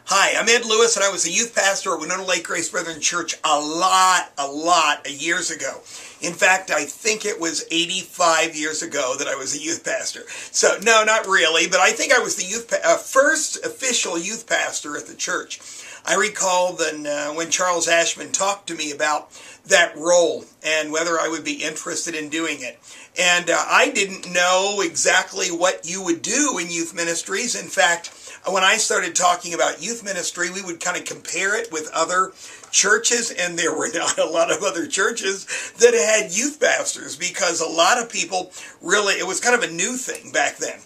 Hi, I'm Ed Lewis, and I was a youth pastor at Winona Lake Grace Brethren Church a lot of years ago. In fact, I think it was 85 years ago that I was a youth pastor. So, no, not really, but I think I was the first official youth pastor at the church. I recall then when Charles Ashman talked to me about that role and whether I would be interested in doing it. And I didn't know exactly what you would do in youth ministries. In fact, when I started talking about youth ministry, we would kind of compare it with other churches, and there were not a lot of other churches that had youth pastors because a lot of people really, it was kind of a new thing back then.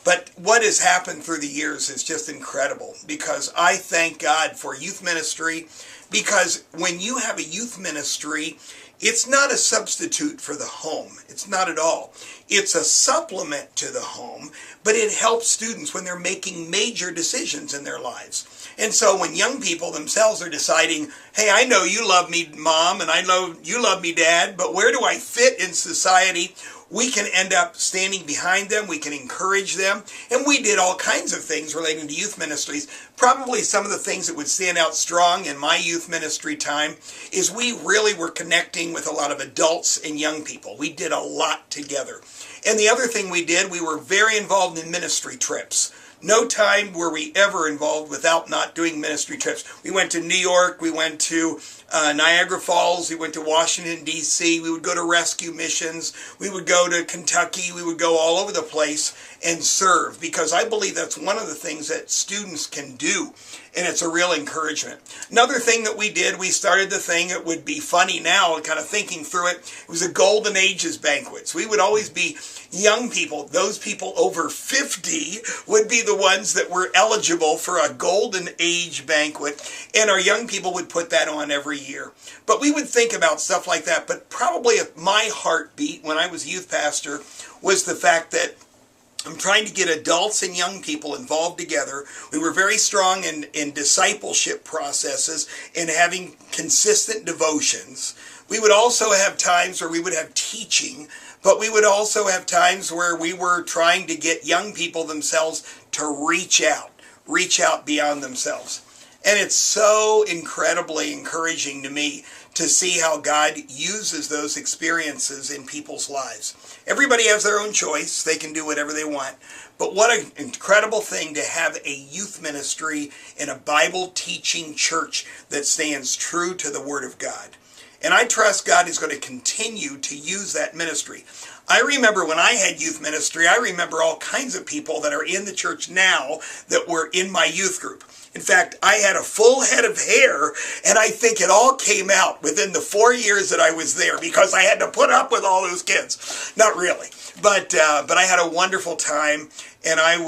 But what has happened through the years is just incredible, because I thank God for youth ministry, because when you have a youth ministry, it's not a substitute for the home. It's not at all. It's a supplement to the home, but it helps students when they're making major decisions in their lives. And so when young people themselves are deciding, hey, I know you love me, Mom, and I know you love me, Dad, but where do I fit in society? We can end up standing behind them, we can encourage them, and we did all kinds of things relating to youth ministries. Probably some of the things that would stand out strong in my youth ministry time is we really were connecting with a lot of adults and young people. We did a lot together. And the other thing we did, we were very involved in ministry trips. No time were we ever involved without not doing ministry trips. We went to New York, we went to Niagara Falls, we went to Washington, D.C., we would go to rescue missions, we would go to Kentucky, we would go all over the place and serve, because I believe that's one of the things that students can do, and it's a real encouragement. Another thing that we did, we started the thing, it would be funny now, kind of thinking through it, it was a Golden Ages banquets. We would always be young people, those people over 50 would be the ones that were eligible for a Golden Age banquet, and our young people would put that on every year. But we would think about stuff like that, but probably my heartbeat when I was youth pastor was the fact that I'm trying to get adults and young people involved together. We were very strong in discipleship processes and having consistent devotions. We would also have times where we would have teaching, but we would also have times where we were trying to get young people themselves to reach out beyond themselves. And it's so incredibly encouraging to me to see how God uses those experiences in people's lives. Everybody has their own choice. They can do whatever they want. But what an incredible thing to have a youth ministry in a Bible teaching church that stands true to the Word of God. And I trust God is going to continue to use that ministry. I remember when I had youth ministry, I remember all kinds of people that are in the church now that were in my youth group. In fact, I had a full head of hair, and I think it all came out within the 4 years that I was there because I had to put up with all those kids. Not really, but I had a wonderful time, and I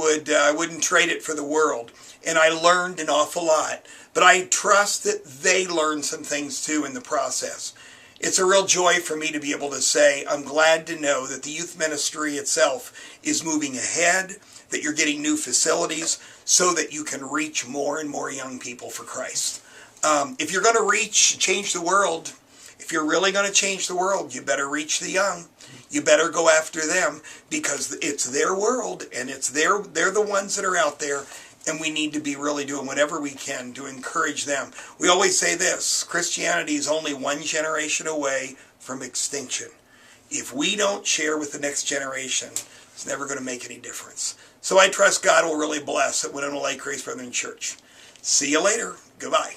wouldn't trade it for the world. And I learned an awful lot, but I trust that they learned some things too in the process. It's a real joy for me to be able to say, I'm glad to know that the youth ministry itself is moving ahead, that you're getting new facilities so that you can reach more and more young people for Christ. If you're going to change the world, if you're really going to change the world, you better reach the young. You better go after them, because it's their world, and they're the ones that are out there, and we need to be really doing whatever we can to encourage them. We always say this, Christianity is only one generation away from extinction. If we don't share with the next generation, it's never going to make any difference. So I trust God will really bless at Winona Lake Grace Brethren Church. See you later. Goodbye.